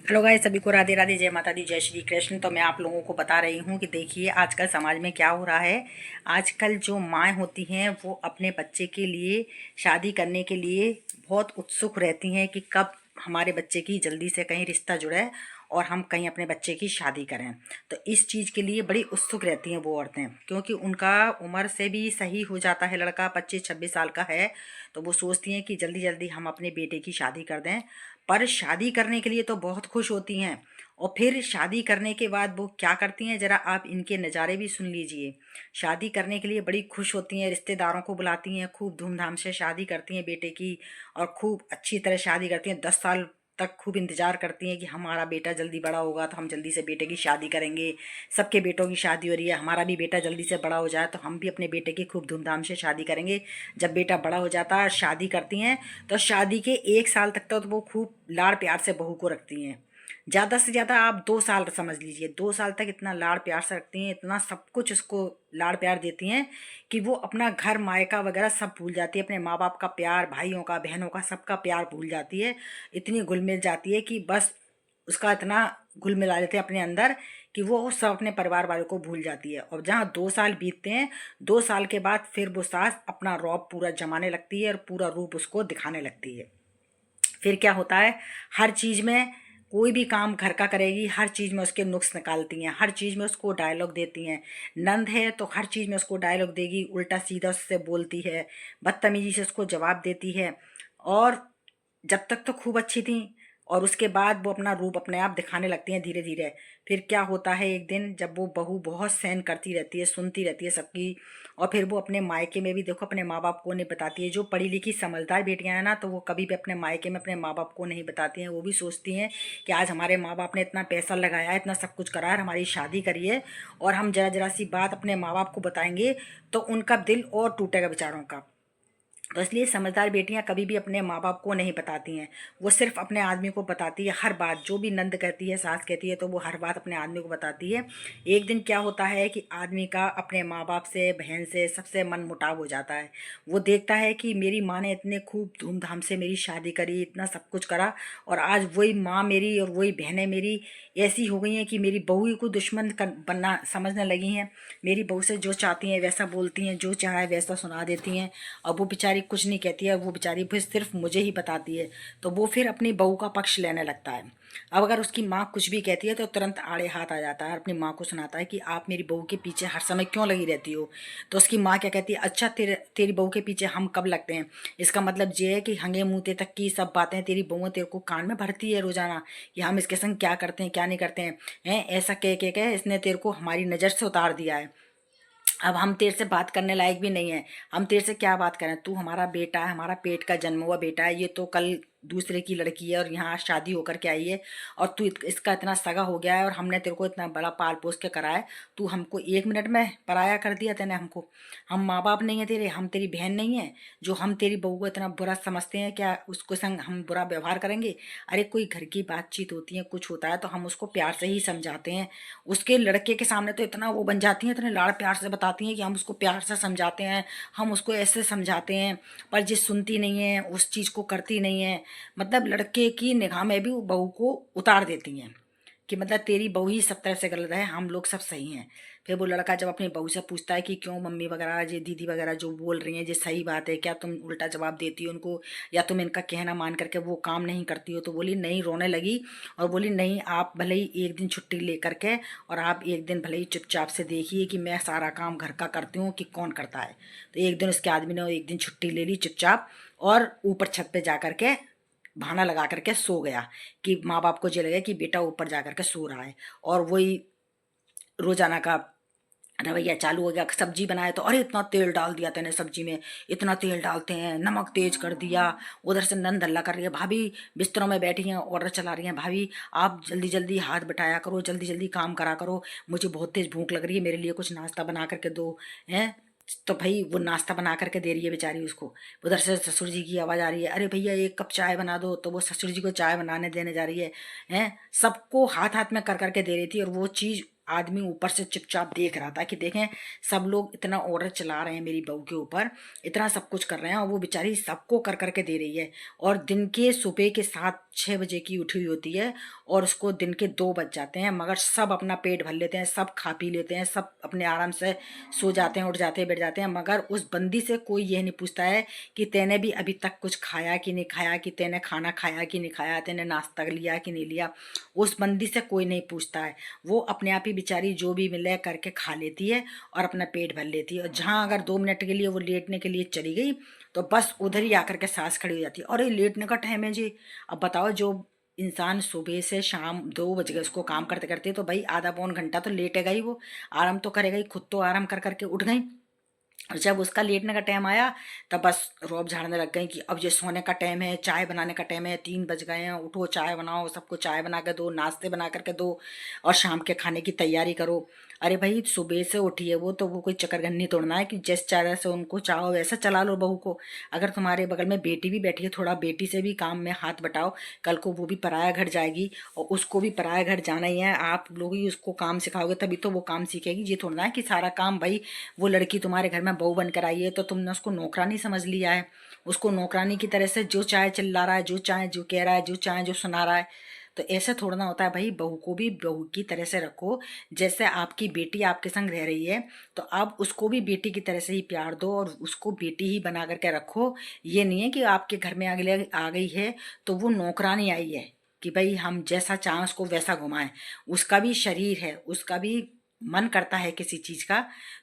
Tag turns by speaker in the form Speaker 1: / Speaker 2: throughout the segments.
Speaker 1: Hello guys, सभी को राधे राधे, जय माता दी, जय श्री कृष्ण। तो मैं आप लोगों को बता रही हूँ कि देखिए आजकल समाज में क्या हो रहा है। आजकल जो माएँ होती हैं वो अपने बच्चे के लिए शादी करने के लिए बहुत उत्सुक रहती हैं कि कब हमारे बच्चे की जल्दी से कहीं रिश्ता जुड़े और हम कहीं अपने बच्चे की शादी करें। तो इस चीज़ के लिए बड़ी उत्सुक रहती हैं वो औरतें, क्योंकि उनका उम्र से भी सही हो जाता है। लड़का 25-26 साल का है तो वो सोचती हैं कि जल्दी जल्दी हम अपने बेटे की शादी कर दें। पर शादी करने के लिए तो बहुत खुश होती हैं, और फिर शादी करने के बाद वो क्या करती हैं, ज़रा आप इनके नज़ारे भी सुन लीजिए। शादी करने के लिए बड़ी खुश होती हैं, रिश्तेदारों को बुलाती हैं, खूब धूमधाम से शादी करती हैं बेटे की, और खूब अच्छी तरह शादी करती हैं। 10 साल तक खूब इंतज़ार करती हैं कि हमारा बेटा जल्दी बड़ा होगा तो हम जल्दी से बेटे की शादी करेंगे। सबके बेटों की शादी हो रही है, हमारा भी बेटा जल्दी से बड़ा हो जाए तो हम भी अपने बेटे की खूब धूमधाम से शादी करेंगे। जब बेटा बड़ा हो जाता है, शादी करती हैं, तो शादी के 1 साल तक तो वो खूब लाड़ प्यार से बहू को रखती हैं। ज़्यादा से ज़्यादा आप 2 साल समझ लीजिए, 2 साल तक इतना लाड़ प्यार से रखती हैं, इतना सब कुछ उसको लाड़ प्यार देती हैं कि वो अपना घर मायका वगैरह सब भूल जाती है। अपने माँ बाप का प्यार, भाइयों का, बहनों का, सबका प्यार भूल जाती है। इतनी घुल मिल जाती है कि बस उसका इतना घुल मिला लेते हैं अपने अंदर कि वो सब अपने परिवार वालों को भूल जाती है। और जहाँ 2 साल बीतते हैं, 2 साल के बाद फिर वो सास अपना रौब पूरा जमाने लगती है और पूरा रूप उसको दिखाने लगती है। फिर क्या होता है, हर चीज़ में कोई भी काम घर का करेगी, हर चीज़ में उसके नुक्स निकालती हैं, हर चीज़ में उसको डायलॉग देती हैं। नंद है तो हर चीज़ में उसको डायलॉग देगी, उल्टा सीधा उससे बोलती है, बदतमीजी से उसको जवाब देती है। और जब तक तो खूब अच्छी थी, और उसके बाद वो अपना रूप अपने आप दिखाने लगती हैं धीरे धीरे। फिर क्या होता है, एक दिन जब वो बहू बहुत सहन करती रहती है, सुनती रहती है सबकी, और फिर वो अपने मायके में भी देखो अपने माँ बाप को नहीं बताती है। जो पढ़ी लिखी समझदार बेटियां हैं ना, तो वो कभी भी अपने मायके में अपने माँ बाप को नहीं बताती हैं। वो भी सोचती हैं कि आज हमारे माँ बाप ने इतना पैसा लगाया है, इतना सब कुछ करा है, हमारी शादी करी है, और हम जरा जरा सी बात अपने माँ बाप को बताएंगे तो उनका दिल और टूटेगा बेचारों का। तो इसलिए समझदार बेटियां कभी भी अपने माँ बाप को नहीं बताती हैं। वो सिर्फ अपने आदमी को बताती है हर बात, जो भी नंद कहती है, सास कहती है, तो वो हर बात अपने आदमी को बताती है। एक दिन क्या होता है कि आदमी का अपने माँ बाप से, बहन से, सबसे मन मुटाव हो जाता है। वो देखता है कि मेरी माँ ने इतने खूब धूमधाम से मेरी शादी करी, इतना सब कुछ करा, और आज वही माँ मेरी और वही बहनें मेरी ऐसी हो गई हैं कि मेरी बहू ही को दुश्मन बनना समझने लगी हैं। मेरी बहू से जो चाहती हैं वैसा बोलती हैं, जो चाहे वैसा सुना देती हैं। अब वो बेचारी कुछ नहीं कहती है, वो बेचारी फिर सिर्फ मुझे ही बताती है। तो वो फिर अपनी बहू का पक्ष लेने लगता है। अब अगर उसकी माँ कुछ भी कहती है तो तुरंत आड़े हाथ आ जाता है और अपनी माँ को सुनाता है कि आप मेरी बहू के पीछे हर समय क्यों लगी रहती हो। तो उसकी माँ क्या कहती है, अच्छा तेरी बहू के पीछे हम कब लगते हैं? इसका मतलब ये है कि हंगे मूते तक की सब बातें तेरी बहू तेरे को कान में भरती है रोजाना, कि हम इसके संग क्या करते हैं क्या नहीं करते हैं ऐसा कह इसने तेरे को हमारी नज़र से उतार दिया है। अब हम तेरे से बात करने लायक भी नहीं है, हम तेरे से क्या बात करें? तू हमारा बेटा है, हमारा पेट का जन्म हुआ बेटा है, ये तो कल दूसरे की लड़की है और यहाँ शादी होकर के आई है, और तू इसका इतना सगा हो गया है, और हमने तेरे को इतना बड़ा पाल पोस के करा है, तू हमको 1 मिनट में पराया कर दिया तेने हमको। हम माँ बाप नहीं है तेरे, हम तेरी बहन नहीं है जो हम तेरी बहू को इतना बुरा समझते हैं? क्या उसको संग हम बुरा व्यवहार करेंगे? अरे कोई घर की बातचीत होती है, कुछ होता है तो हम उसको प्यार से ही समझाते हैं। उसके लड़के के सामने तो इतना वो बन जाती हैं, इतने लाड़ प्यार से बताती हैं कि हम उसको प्यार से समझाते हैं, हम उसको ऐसे समझाते हैं, पर जिस सुनती नहीं है, उस चीज़ को करती नहीं है। मतलब लड़के की निगाह में भी वो बहू को उतार देती हैं कि मतलब तेरी बहू ही सब तरह से गलत है, हम लोग सब सही हैं। फिर वो लड़का जब अपनी बहू से पूछता है कि क्यों मम्मी वगैरह, ये दीदी वगैरह जो बोल रही हैं ये सही बात है क्या? तुम उल्टा जवाब देती हो उनको, या तुम इनका कहना मान करके वो काम नहीं करती हो? तो बोली नहीं, रोने लगी और बोली नहीं, आप भले ही एक दिन छुट्टी ले करके, और आप एक दिन भले ही चुपचाप से देखिए कि मैं सारा काम घर का करती हूँ कि कौन करता है। तो एक दिन उसके आदमी ने एक दिन छुट्टी ले ली चुपचाप, और ऊपर छत पे जा करके बहाना लगा करके सो गया कि माँ बाप को ये लगे कि बेटा ऊपर जा करके सो रहा है। और वही रोजाना का रवैया चालू हो गया। सब्जी बनाए तो अरे इतना तेल डाल दिया तेने सब्जी में, इतना तेल डालते हैं, नमक तेज कर दिया। उधर से नंद हल्ला कर रही है, भाभी बिस्तरों में बैठी हैं, ऑर्डर चला रही हैं, भाभी आप जल्दी जल्दी हाथ बटाया करो, जल्दी जल्दी काम करा करो, मुझे बहुत तेज भूख लग रही है, मेरे लिए कुछ नाश्ता बना करके दो। हैं? तो भाई वो नाश्ता बना करके दे रही है बेचारी उसको। उधर से ससुर जी की आवाज़ आ रही है, अरे भैया 1 कप चाय बना दो, तो वो ससुर जी को चाय बनाने देने जा रही है। हैं? सबको हाथ हाथ में कर करके दे रही थी, और वो चीज़ आदमी ऊपर से चुपचाप देख रहा था कि देखें सब लोग इतना ऑर्डर चला रहे हैं मेरी बहू के ऊपर, इतना सब कुछ कर रहे हैं और वो बेचारी सबको कर करके दे रही है। और दिन के सुबह के 7-6 बजे की उठी हुई होती है और उसको दिन के 2 बज जाते हैं, मगर सब अपना पेट भर लेते हैं, सब खा पी लेते हैं, सब अपने आराम से सो जाते हैं, उठ जाते हैं, बैठ जाते हैं। मगर उस बंदी से कोई यह नहीं पूछता है कि तेने भी अभी तक कुछ खाया कि नहीं खाया, कि तेने खाना खाया कि नहीं खाया, तेने नाश्ता लिया कि नहीं लिया। उस बंदी से कोई नहीं पूछता है। वो अपने आप ही बेचारी जो भी मिले करके खा लेती है और अपना पेट भर लेती है। और जहाँ अगर 2 मिनट के लिए वो लेटने के लिए चली गई तो बस उधर ही आकर के सांस खड़ी हो जाती है। और ये लेटने का टाइम है जी। अब बताओ, जो इंसान सुबह से शाम 2 बज गए उसको काम करते करते, तो भाई आधा पौन घंटा तो लेटेगा ही, वो आराम तो करेगा ही, खुद तो आराम कर करके उठ गई। और जब उसका लेटने का टाइम आया तब बस रौब झाड़ने लग गई कि अब ये सोने का टाइम है, चाय बनाने का टाइम है, 3 बज गए हैं, उठो चाय बनाओ, सबको चाय बना के दो, नाश्ते बना करके दो और शाम के खाने की तैयारी करो। अरे भाई सुबह से उठी है वो, तो वो कोई चक्करगन्नी तोड़ना है कि जिस चाह से उनको चाहो वैसा चला लो बहू को। अगर तुम्हारे बगल में बेटी भी बैठी है, थोड़ा बेटी से भी काम में हाथ बटाओ। कल को वो भी पराया घर जाएगी और उसको भी पराया घर जाना ही है। आप लोग ही उसको काम सिखाओगे तभी तो वो काम सीखेगी। ये थोड़ा ना है कि सारा काम भाई वो लड़की तुम्हारे घर में बहू बनकर आई है तो तुमने उसको नौकरानी समझ लिया है। उसको नौकरानी की तरह से जो चाहे चिल्ला रहा है, जो चाहे जो कह रहा है, जो चाहे जो सुना रहा है। तो ऐसे थोड़ा ना होता है भाई। बहू को भी बहू की तरह से रखो। जैसे आपकी बेटी आपके संग रह रही है तो आप उसको भी बेटी की तरह से ही प्यार दो और उसको बेटी ही बना करके रखो। ये नहीं है कि आपके घर में अगले आ गई है तो वो नौकरानी आई है कि भाई हम जैसा चाहें उसको वैसा घुमाएं। उसका भी शरीर है, उसका भी मन करता है किसी चीज़ का।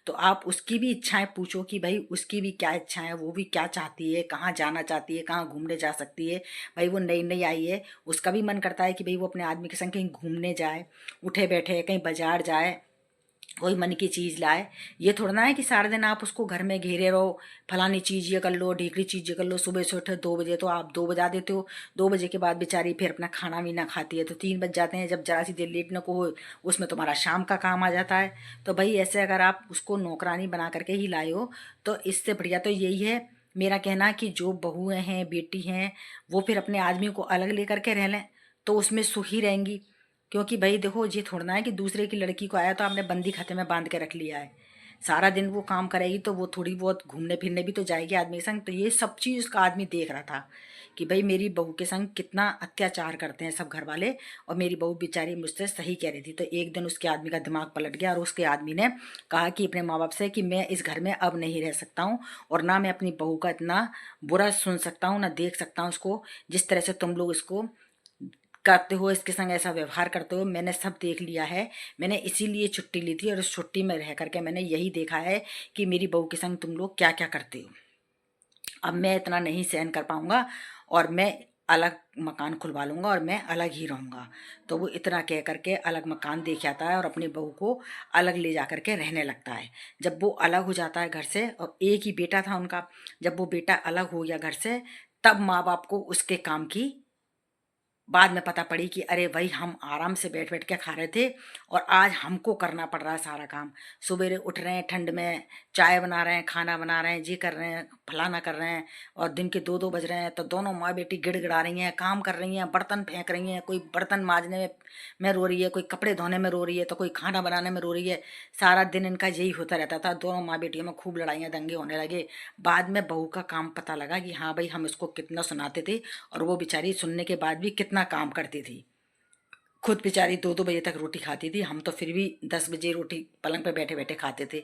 Speaker 1: तो आप उसकी भी इच्छाएं पूछो कि भाई उसकी भी क्या इच्छा है, वो भी क्या चाहती है, कहाँ जाना चाहती है, कहाँ घूमने जा सकती है। भाई वो नई नई आई है, उसका भी मन करता है कि भाई वो अपने आदमी के संग कहीं घूमने जाए, उठे बैठे कहीं बाजार जाए, कोई मन की चीज़ लाए। ये थोड़ा ना है कि सारा दिन आप उसको घर में घेरे रहो, फलानी चीज़ ये कर लो, ढीकरी चीज़ ये कर लो। सुबह से उठे 2 बजे तो आप 2 बजा देते हो। 2 बजे के बाद बेचारी फिर अपना खाना वीना खाती है तो 3 बज जाते हैं। जब जरा सी देर लेटने को हो उसमें तुम्हारा शाम का काम आ जाता है। तो भाई ऐसे अगर आप उसको नौकरानी बना करके ही लाए हो तो इससे बढ़िया तो यही है मेरा कहना कि जो बहुएं हैं, बेटी हैं, वो फिर अपने आदमी को अलग लेकर के रह लें तो उसमें सुखी रहेंगी। क्योंकि भाई देखो ये थोड़ा ना है कि दूसरे की लड़की को आया तो आपने बंदी खाते में बांध के रख लिया है। सारा दिन वो काम करेगी तो वो थोड़ी बहुत घूमने फिरने भी तो जाएगी आदमी के संग। तो ये सब चीज़ उसका आदमी देख रहा था कि भाई मेरी बहू के संग कितना अत्याचार करते हैं सब घर वाले और मेरी बहू बेचारी मुझसे सही कह रही थी। तो एक दिन उसके आदमी का दिमाग पलट गया और उसके आदमी ने कहा कि अपने माँ बाप से कि मैं इस घर में अब नहीं रह सकता हूँ और ना मैं अपनी बहू का इतना बुरा सुन सकता हूँ, ना देख सकता हूँ उसको। जिस तरह से तुम लोग इसको करते हो, इसके संग ऐसा व्यवहार करते हो, मैंने सब देख लिया है। मैंने इसीलिए छुट्टी ली थी और उस छुट्टी में रह करके मैंने यही देखा है कि मेरी बहू के संग तुम लोग क्या क्या करते हो। अब मैं इतना नहीं सहन कर पाऊंगा और मैं अलग मकान खुलवा लूंगा और मैं अलग ही रहूंगा। तो वो इतना कह करके अलग मकान देख आता है और अपनी बहू को अलग ले जा करके रहने लगता है। जब वो अलग हो जाता है घर से, और एक ही बेटा था उनका, जब वो बेटा अलग हो गया घर से तब माँ बाप को उसके काम की बाद में पता पड़ी कि अरे भाई हम आराम से बैठ बैठ के खा रहे थे और आज हमको करना पड़ रहा है सारा काम। सवेरे उठ रहे हैं ठंड में, चाय बना रहे हैं, खाना बना रहे हैं, जी कर रहे हैं, फलाना कर रहे हैं और दिन के 2-2 बज रहे हैं तो दोनों माँ बेटी गिड़गिड़ा रही हैं, काम कर रही हैं, बर्तन फेंक रही हैं। कोई बर्तन मांजने में रो रही है, कोई कपड़े धोने में रो रही है, तो कोई खाना बनाने में रो रही है। सारा दिन इनका यही होता रहता था। दोनों माँ बेटियों में खूब लड़ाइयाँ दंगे होने लगे। बाद में बहू का काम पता लगा कि हाँ भाई हम इसको कितना सुनाते थे और वो बेचारी सुनने के बाद भी कितना काम करती थी। खुद बेचारी 2-2 बजे तक रोटी खाती थी, हम तो फिर भी 10 बजे रोटी पलंग पे बैठे बैठे खाते थे।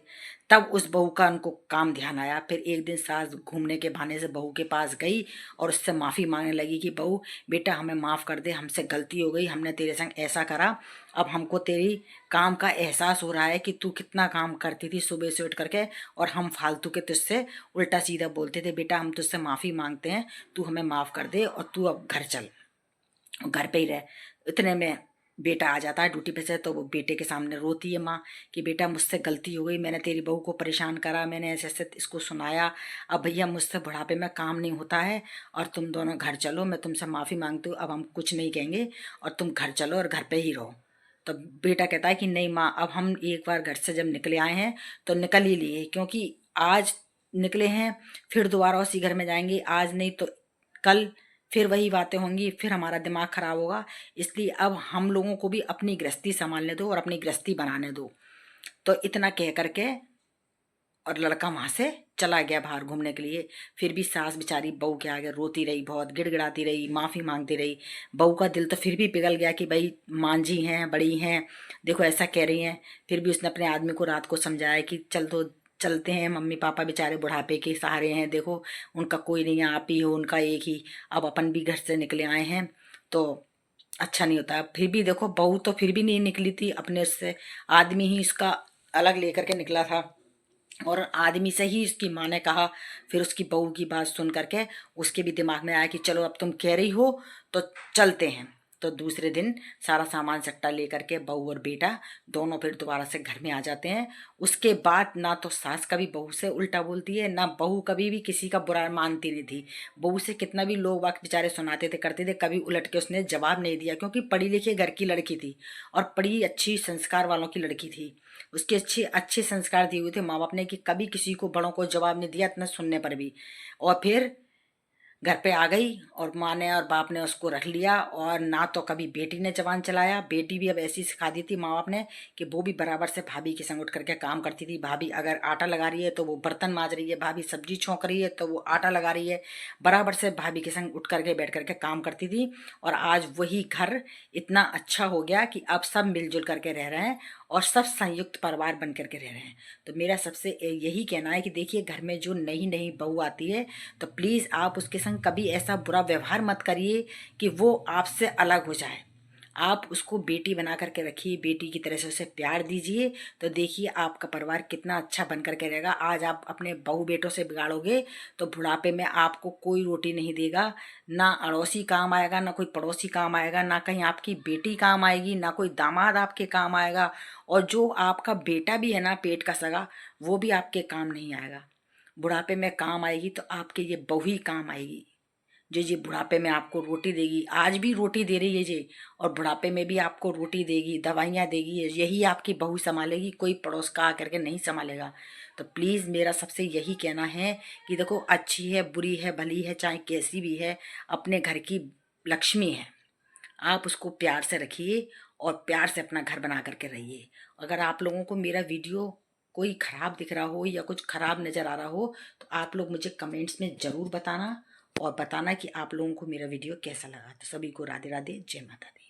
Speaker 1: तब उस बहू का उनको काम ध्यान आया। फिर एक दिन सास घूमने के बहाने से बहू के पास गई और उससे माफ़ी मांगने लगी कि बहू बेटा हमें माफ़ कर दे, हमसे गलती हो गई, हमने तेरे संग ऐसा करा। अब हमको तेरी काम का एहसास हो रहा है कि तू कितना काम करती थी सुबह से उठ करके और हम फालतू के तुझसे उल्टा सीधा बोलते थे। बेटा हम तुझसे माफ़ी मांगते हैं, तू हमें माफ़ कर दे और तू अब घर चल, घर पे ही रह। इतने में बेटा आ जाता है ड्यूटी पे से, तो वो बेटे के सामने रोती है माँ कि बेटा मुझसे गलती हो गई, मैंने तेरी बहू को परेशान करा, मैंने ऐसे ऐसे इसको सुनाया। अब भैया मुझसे बुढ़ापे में काम नहीं होता है और तुम दोनों घर चलो, मैं तुमसे माफ़ी मांगती हूँ, अब हम कुछ नहीं कहेंगे और तुम घर चलो और घर पे ही रहो। तो बेटा कहता है कि नहीं माँ, अब हम एक बार घर से जब निकले आए हैं तो निकल ही लिए, क्योंकि आज निकले हैं फिर दोबारा उसी घर में जाएंगे, आज नहीं तो कल फिर वही बातें होंगी, फिर हमारा दिमाग खराब होगा। इसलिए अब हम लोगों को भी अपनी गृहस्थी संभालने दो और अपनी गृहस्थी बनाने दो। तो इतना कह करके और लड़का वहां से चला गया बाहर घूमने के लिए। फिर भी सास बेचारी बहू के आगे रोती रही, बहुत गिड़गिड़ाती रही, माफ़ी मांगती रही। बहू का दिल तो फिर भी पिघल गया कि भाई मांझी हैं, बड़ी हैं, देखो ऐसा कह रही हैं। फिर भी उसने अपने आदमी को रात को समझाया कि चल तो चलते हैं, मम्मी पापा बेचारे बुढ़ापे के सहारे हैं, देखो उनका कोई नहीं है, आप ही हो उनका एक ही। अब अपन भी घर से निकले आए हैं तो अच्छा नहीं होता। फिर भी देखो बहू तो फिर भी नहीं निकली थी अपने उससे, आदमी ही इसका अलग लेकर के निकला था। और आदमी से ही उसकी माँ ने कहा, फिर उसकी बहू की बात सुन करके उसके भी दिमाग में आया कि चलो अब तुम कह रही हो तो चलते हैं। तो दूसरे दिन सारा सामान सट्टा लेकर के बहू और बेटा दोनों फिर दोबारा से घर में आ जाते हैं। उसके बाद ना तो सास कभी बहू से उल्टा बोलती है, ना बहू कभी भी किसी का बुरा मानती नहीं थी। बहू से कितना भी लोग वाक बेचारे सुनाते थे करते थे, कभी उलट के उसने जवाब नहीं दिया, क्योंकि पढ़ी लिखी घर की लड़की थी और पढ़ी अच्छी संस्कार वालों की लड़की थी। उसके अच्छे अच्छे संस्कार दिए हुए थे माँ बाप ने कि कभी किसी को बड़ों को जवाब नहीं दिया इतना सुनने पर भी। और फिर घर पे आ गई और माँ ने और बाप ने उसको रख लिया। और ना तो कभी बेटी ने जवान चलाया, बेटी भी अब ऐसी सिखा दी थी माँ बाप ने कि वो भी बराबर से भाभी के संग उठ करके काम करती थी। भाभी अगर आटा लगा रही है तो वो बर्तन मांज रही है, भाभी सब्जी छौंक रही है तो वो आटा लगा रही है, बराबर से भाभी के संग उठ करके बैठ करके काम करती थी। और आज वही घर इतना अच्छा हो गया कि अब सब मिलजुल करके रह रहे हैं और सब संयुक्त परिवार बन करके रह रहे हैं। तो मेरा सबसे यही कहना है कि देखिए, घर में जो नई नई बहू आती है तो प्लीज़ आप उसके संग कभी ऐसा बुरा व्यवहार मत करिए कि वो आपसे अलग हो जाए। आप उसको बेटी बना करके रखिए, बेटी की तरह से उसे प्यार दीजिए। तो देखिए आपका परिवार कितना अच्छा बन करके रहेगा। आज आप अपने बहू बेटों से बिगाड़ोगे तो बुढ़ापे में आपको कोई रोटी नहीं देगा, ना अड़ोसी काम आएगा, ना कोई पड़ोसी काम आएगा, ना कहीं आपकी बेटी काम आएगी, ना कोई दामाद आपके काम आएगा। और जो आपका बेटा भी है ना पेट का सगा, वो भी आपके काम नहीं आएगा। बुढ़ापे में काम आएगी तो आपके ये बहू ही काम आएगी, जो ये बुढ़ापे में आपको रोटी देगी। आज भी रोटी दे रही है ये, और बुढ़ापे में भी आपको रोटी देगी, दवाइयाँ देगी, यही आपकी बहू संभालेगी, कोई पड़ोस का आकर के नहीं संभालेगा। तो प्लीज़ मेरा सबसे यही कहना है कि देखो, अच्छी है बुरी है भली है चाहे कैसी भी है, अपने घर की लक्ष्मी है, आप उसको प्यार से रखिए और प्यार से अपना घर बना करके रहिए। अगर आप लोगों को मेरा वीडियो कोई ख़राब दिख रहा हो या कुछ ख़राब नज़र आ रहा हो तो आप लोग मुझे कमेंट्स में ज़रूर बताना, और बताना कि आप लोगों को मेरा वीडियो कैसा लगा। तो सभी को राधे राधे, जय माता दी।